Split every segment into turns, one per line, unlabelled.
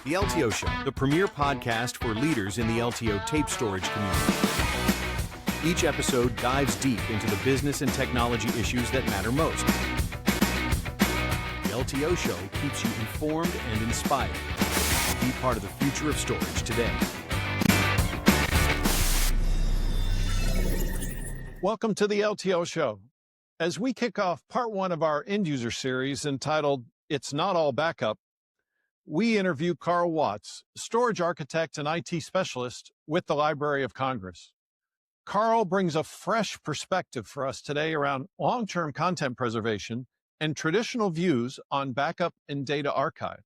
The LTO Show, the premier podcast for leaders in the LTO tape storage community. Each episode dives deep into the business and technology issues that matter most. The LTO Show keeps you informed and inspired. Be part of the future of storage today.
Welcome to the LTO Show. As we kick off part one of our end-user series entitled It's Not All Backup, we interview Carl Watts, storage architect and IT specialist with the Library of Congress. Carl brings a fresh perspective for us today around long-term content preservation and traditional views on backup and data archive.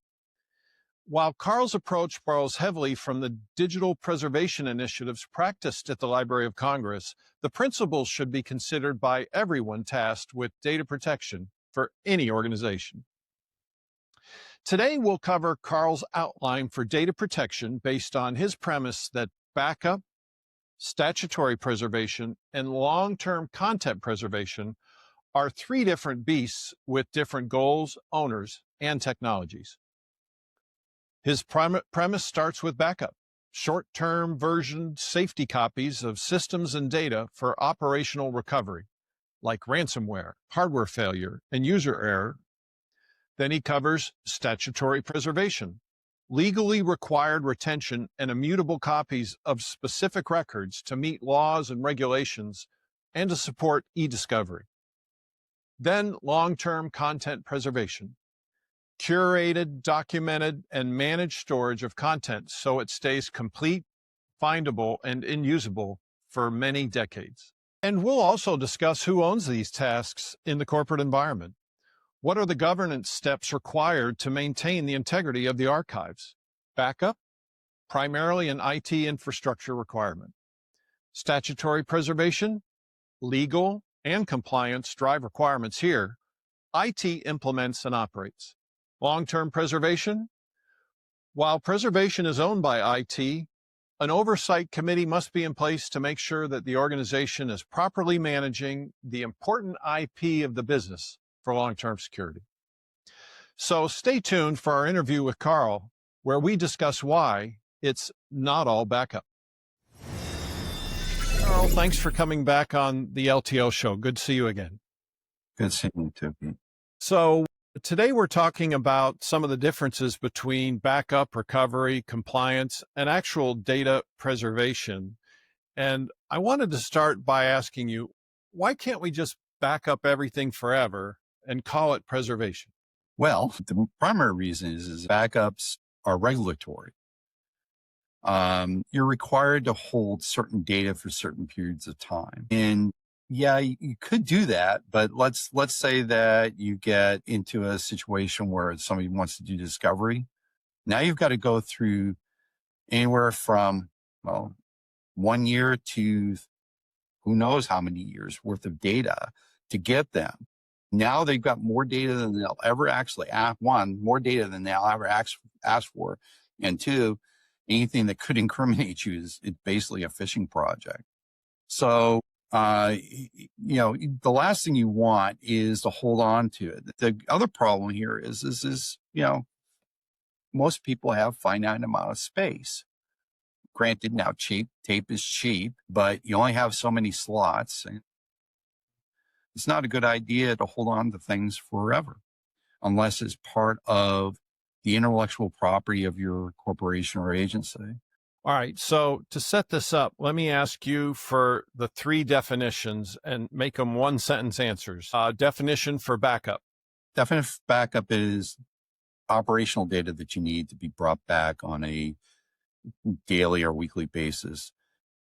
While Carl's approach borrows heavily from the digital preservation initiatives practiced at the Library of Congress, the principles should be considered by everyone tasked with data protection for any organization. Today, we'll cover Carl's outline for data protection based on his premise that backup, statutory preservation, and long-term content preservation are three different beasts with different goals, owners, and technologies. His premise starts with backup, short-term version safety copies of systems and data for operational recovery, like ransomware, hardware failure, and user error. Then he covers statutory preservation, legally required retention and immutable copies of specific records to meet laws and regulations and to support e-discovery. Then long-term content preservation, curated, documented, and managed storage of content so it stays complete, findable, and inusable for many decades. And we'll also discuss who owns these tasks in the corporate environment. What are the governance steps required to maintain the integrity of the archives? Backup, primarily an IT infrastructure requirement. Statutory preservation, legal and compliance drive requirements here. IT implements and operates. Long-term preservation, while preservation is owned by IT, an oversight committee must be in place to make sure that the organization is properly managing the important IP of the business for long-term security. So stay tuned for our interview with Carl, where we discuss why it's not all backup. Carl, thanks for coming back on the LTO Show. Good to see you again.
Good seeing you too, Pete.
So today we're talking about some of the differences between backup, recovery, compliance, and actual data preservation. And I wanted to start by asking you, why can't we just back up everything forever and call it preservation?
Well, the primary reason is backups are regulatory. You're required to hold certain data for certain periods of time. And yeah, you could do that, but let's say that you get into a situation where somebody wants to do discovery. Now you've got to go through anywhere from, 1 year to who knows how many years worth of data to get them. Now they've got more data than they'll ever actually more data than they'll ever ask for. And two, anything that could incriminate you is basically a phishing project. So, the last thing you want is to hold on to it. The other problem here is most people have finite amount of space. Granted, now tape is cheap, but you only have so many slots. And it's not a good idea to hold on to things forever unless it's part of the intellectual property of your corporation or agency.
All right. So to set this up, let me ask you for the three definitions and make them one sentence answers. Definition for backup.
Definition for backup is operational data that you need to be brought back on a daily or weekly basis.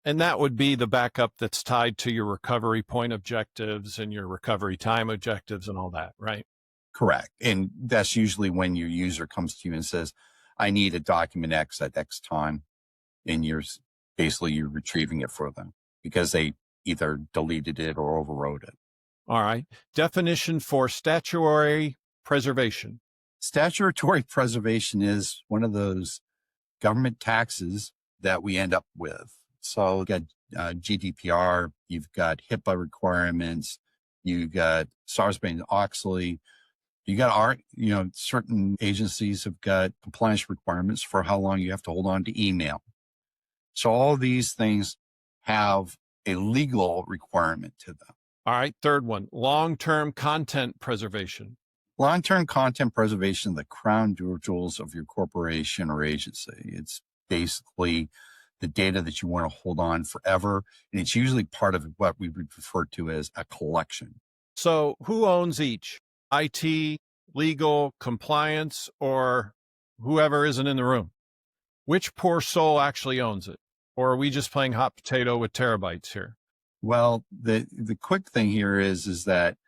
And that would be the backup that's tied to your recovery point objectives and your recovery time objectives and all that, right?
Correct. And that's usually when your user comes to you and says, I need a document X at X time. And you're retrieving it for them because they either deleted it or overwrote it.
All right. Definition for statutory preservation.
Statutory preservation is one of those government taxes that we end up with. So you've got GDPR, you've got HIPAA requirements, you've got Sarbanes-Oxley, You got art, certain agencies have got compliance requirements for how long you have to hold on to email. So all these things have a legal requirement to them.
All right. Third one, long-term content preservation.
Long-term content preservation, the crown jewels of your corporation or agency. It's basically the data that you want to hold on forever. And it's usually part of what we would refer to as a collection.
So who owns each? IT, legal, compliance, or whoever isn't in the room? Which poor soul actually owns it? Or are we just playing hot potato with terabytes here?
Well, the quick thing here is that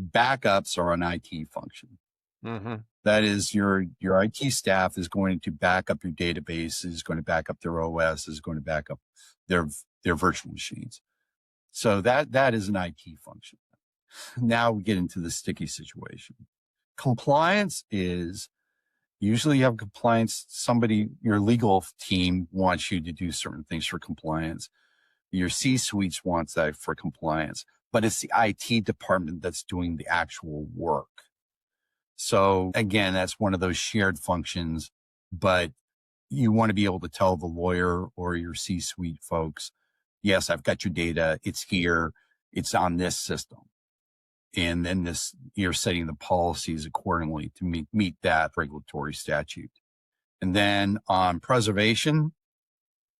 backups are an IT function.
Mm-hmm.
That is your IT staff is going to back up your database, is going to back up their OS, is going to back up their virtual machines. So that is an IT function. Now we get into the sticky situation. Compliance is usually you have compliance. Your legal team wants you to do certain things for compliance. Your C-suites wants that for compliance, but it's the IT department that's doing the actual work. So again, that's one of those shared functions, but you want to be able to tell the lawyer or your C-suite folks, yes, I've got your data. It's here. It's on this system. And then you're setting the policies accordingly to meet that regulatory statute. And then on preservation,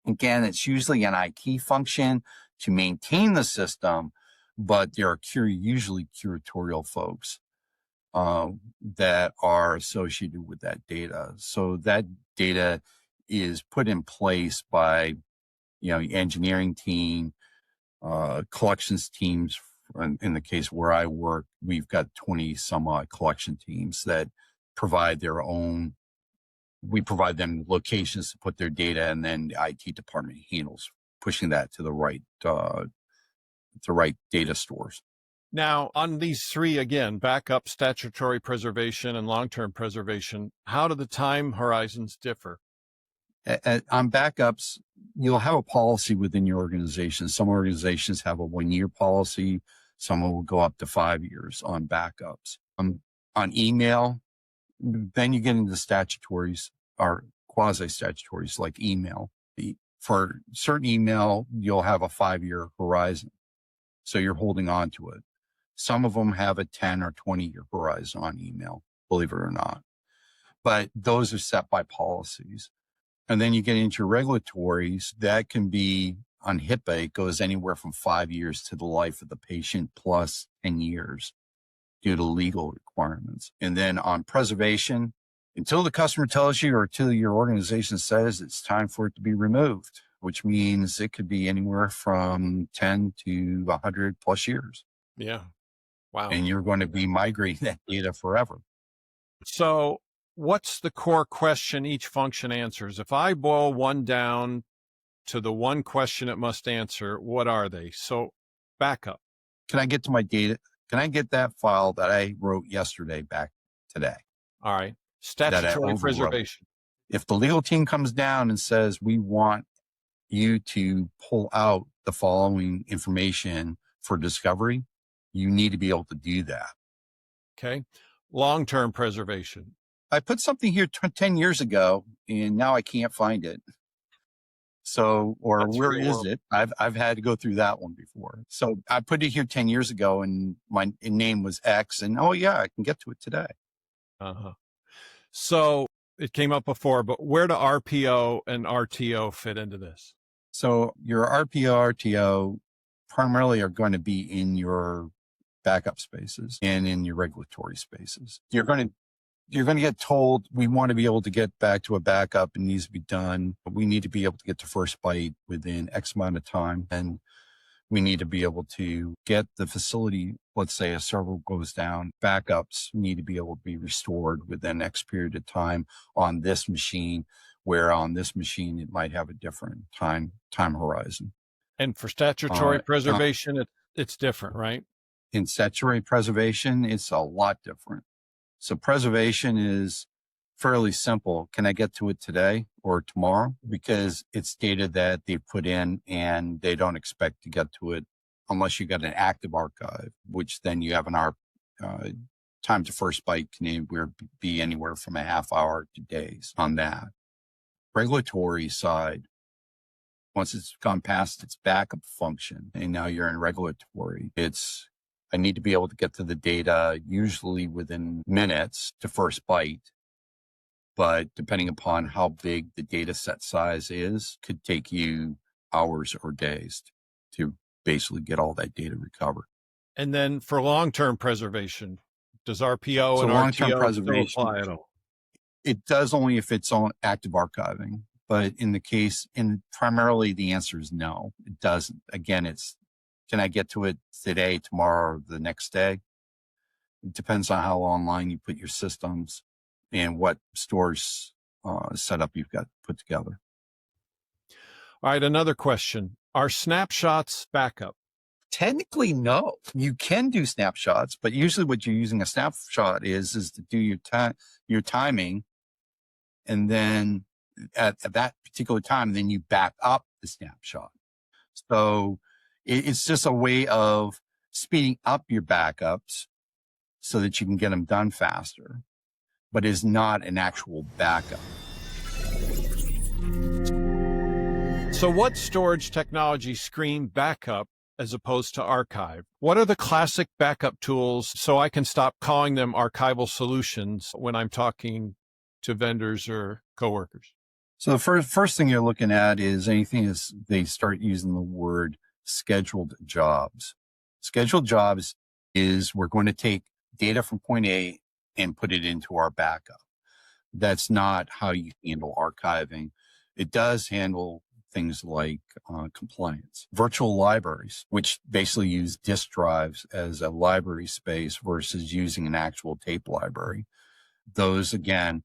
again, it's usually an IT function to maintain the system, but there are usually curatorial folks that are associated with that data. So that data is put in place by, engineering team, collections teams. In the case where I work, we've got 20 some odd collection teams that provide we provide them locations to put their data, and then the IT department handles pushing that to the right data stores.
Now, on these three, again, backup, statutory preservation, and long-term preservation, how do the time horizons differ?
On backups, you'll have a policy within your organization. Some organizations have a 1-year policy. Some will go up to 5 years on backups. On email, then you get into statutories or quasi-statutories like email. For certain email, you'll have a 5-year horizon. So you're holding on to it. Some of them have a 10 or 20-year horizon on email, believe it or not. But those are set by policies. And then you get into regulatories that can be on HIPAA, it goes anywhere from 5 years to the life of the patient plus 10 years due to legal requirements. And then on preservation, until the customer tells you or until your organization says it's time for it to be removed, which means it could be anywhere from 10 to 100 plus years.
Yeah. Wow.
And you're going to be migrating that data forever.
So what's the core question each function answers? If I boil one down to the one question it must answer, what are they? So backup.
Can I get to my data? Can I get that file that I wrote yesterday back today?
All right. Statutory preservation.
If the legal team comes down and says, we want you to pull out the following information for discovery, you need to be able to do that.
Okay. Long-term preservation.
I put something here 10 years ago and now I can't find it. So, or
That's
where is it? I've had to go through that one before. So I put it here 10 years ago and my name was X, and oh yeah, I can get to it today.
Uh-huh. So it came up before, but where do RPO and RTO fit into this?
So your RPO, RTO primarily are going to be in your backup spaces and in your regulatory spaces. You're going to get told, we want to be able to get back to a backup. It needs to be done. We need to be able to get to first byte within X amount of time. And we need to be able to get the facility, let's say a server goes down, backups need to be able to be restored within X period of time on this machine, where on this machine, it might have a different time horizon.
And for statutory preservation, it's different, right?
In statutory preservation, it's a lot different. So preservation is fairly simple. Can I get to it today or tomorrow? Because it's data that they put in and they don't expect to get to it unless you got an active archive, which then you have an time to first byte can be anywhere from a half hour to days on that. Regulatory side, once it's gone past its backup function and now you're in regulatory, I need to be able to get to the data usually within minutes to first byte. But depending upon how big the data set size is, could take you hours or days to basically get all that data recovered.
And then for long-term preservation, does RPO
So
and
long-term
RTO still
preservation,
apply at all?
it does only if it's on active archiving. But primarily the answer is no, it doesn't. Again, can I get to it today, tomorrow, or the next day? It depends on how online you put your systems and what storage setup you've got put together.
All right, another question. Are snapshots backup?
Technically, no. You can do snapshots, but usually what you're using a snapshot is to do your timing, and then at that particular time, then you back up the snapshot. So it's just a way of speeding up your backups so that you can get them done faster, but is not an actual backup.
So what storage technology screen backup as opposed to archive? What are the classic backup tools so I can stop calling them archival solutions when I'm talking to vendors or coworkers?
So the first thing you're looking at is anything as they start using the word scheduled jobs. Scheduled jobs is we're going to take data from point A and put it into our backup. That's not how you handle archiving. It does handle things like compliance. Virtual libraries, which basically use disk drives as a library space versus using an actual tape library. Those, again,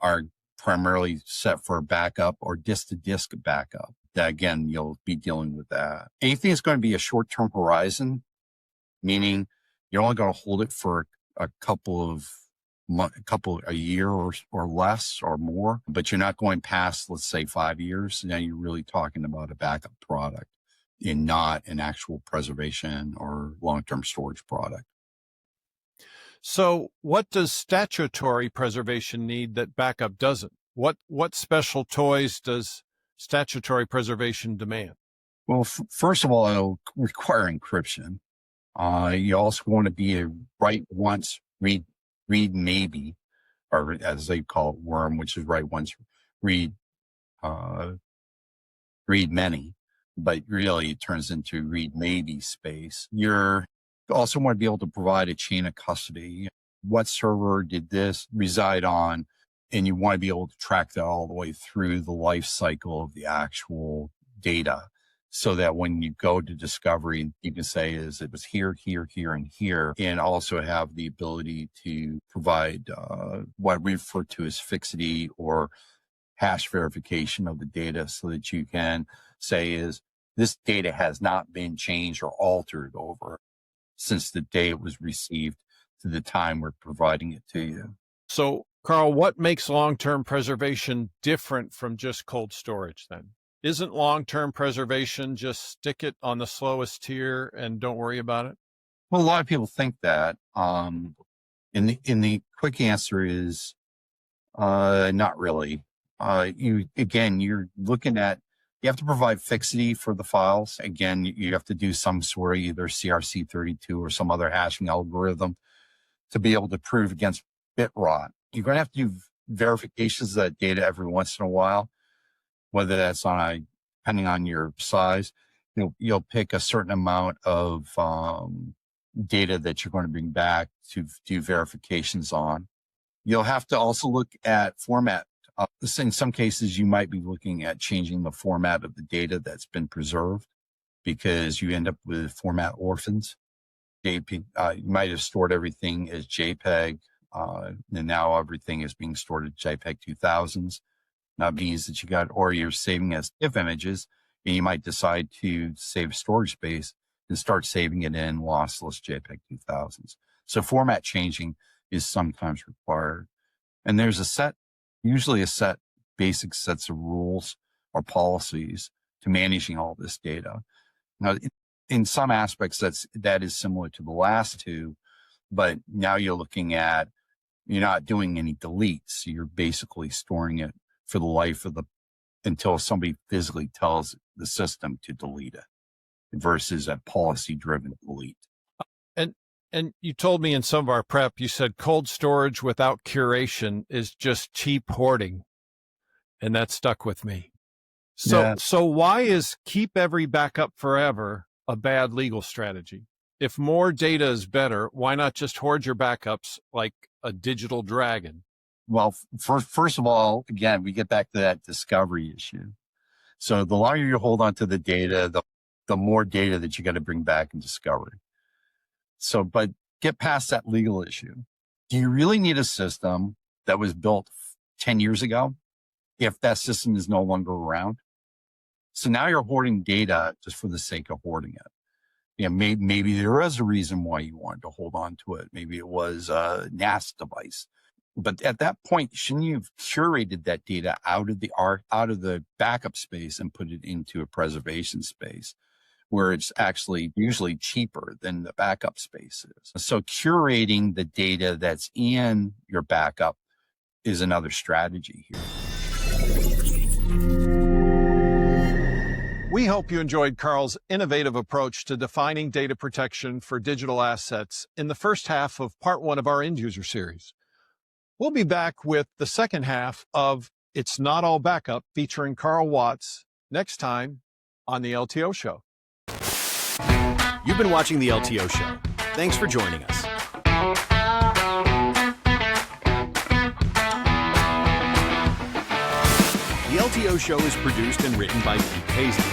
are primarily set for backup or disk-to-disk backup. Again, you'll be dealing with that. Anything that's going to be a short-term horizon, meaning you're only going to hold it for a year or less or more, but you're not going past, let's say, 5 years. Now you're really talking about a backup product and not an actual preservation or long-term storage product.
So what does statutory preservation need that backup doesn't? What special toys does statutory preservation demand?
Well, first of all, it'll require encryption. You also want to be a write once, read maybe, or as they call it, worm, which is write once, read many, but really it turns into read maybe space. You also want to be able to provide a chain of custody. What server did this reside on? And you want to be able to track that all the way through the life cycle of the actual data, so that when you go to discovery, you can say is it was here, here, here, and here, and also have the ability to provide what we refer to as fixity or hash verification of the data, so that you can say is this data has not been changed or altered over since the day it was received to the time we're providing it to you.
So, Carl, what makes long-term preservation different from just cold storage then? Isn't long-term preservation just stick it on the slowest tier and don't worry about it?
Well, a lot of people think that. And the quick answer is not really. You're looking at, you have to provide fixity for the files. Again, you have to do some sort of either CRC32 or some other hashing algorithm to be able to prove against bit rot. You're going to have to do verifications of that data every once in a while, whether that's depending on your size. You'll pick a certain amount of data that you're going to bring back to do verifications on. You'll have to also look at format. In some cases, you might be looking at changing the format of the data that's been preserved, because you end up with format orphans. You might have stored everything as JPEG, and now everything is being stored as JPEG 2000s. That means that or you're saving as TIFF images, and you might decide to save storage space and start saving it in lossless JPEG 2000s. So format changing is sometimes required. And there's usually basic sets of rules or policies to managing all this data. Now, in some aspects, that is similar to the last two, But now you're looking at, you're not doing any deletes. You're basically storing it for the life of until somebody physically tells the system to delete it versus a policy-driven delete.
And you told me in some of our prep, you said cold storage without curation is just cheap hoarding. And that stuck with me. So why is keep every backup forever a bad legal strategy? If more data is better, why not just hoard your backups like a digital dragon?
Well, first of all, again, we get back to that discovery issue. So the longer you hold on to the data, the more data that you got to bring back in discovery. So, but get past that legal issue. Do you really need a system that was built 10 years ago if that system is no longer around? So now you're hoarding data just for the sake of hoarding it. Yeah, maybe there is a reason why you wanted to hold on to it. Maybe it was a NAS device. But at that point, shouldn't you have curated that data out of the backup space and put it into a preservation space where it's actually usually cheaper than the backup space is? So curating the data that's in your backup is another strategy here.
We hope you enjoyed Carl's innovative approach to defining data protection for digital assets in the first half of part 1 of our end user series. We'll be back with the second half of It's Not All Backup featuring Carl Watts next time on the LTO Show.
You've been watching the LTO Show. Thanks for joining us. The LTO Show is produced and written by Pete Paisley.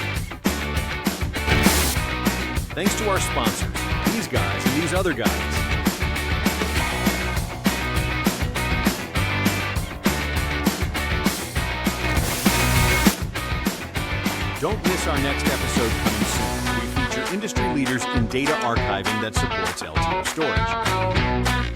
Thanks to our sponsors, these guys and these other guys. Don't miss our next episode coming soon. We feature industry leaders in data archiving that supports LTO storage.